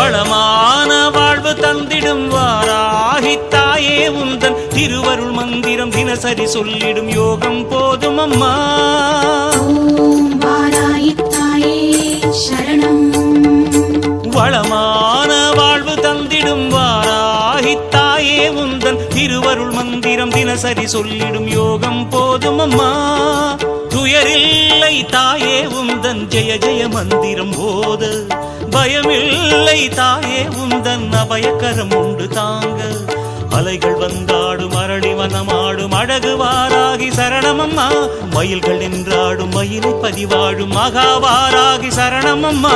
வளமான வாழ்வு தந்திடும் வாராகி தாயே உந்தன் திருவருள் மந்திரம் தினசரி சொல்லிடும் யோகம் போதும் அம்மா. ஓம் வாராகி தாயே சரணம். வளமான வாழ்வு தந்திடும் வாராகி தாயே உந்தன் திருவருள் மந்திரம் தினசரி சொல்லிடும் யோகம் போதும் அம்மா. துயரில்லை தாயே உந்தன் ஜெய ஜெய மந்திரம் போத, பயமில்லை தாயே உந்தன் அபயக்கரம் உண்டு தாங்க. அலைகள் வந்தாடும் அரளி வனமாடும் அழகு வாராகி சரணமம்மா. மயில்கள் நின்றாடும் மயிலை பதிவாடும் மகாவாராகி சரணமம்மா.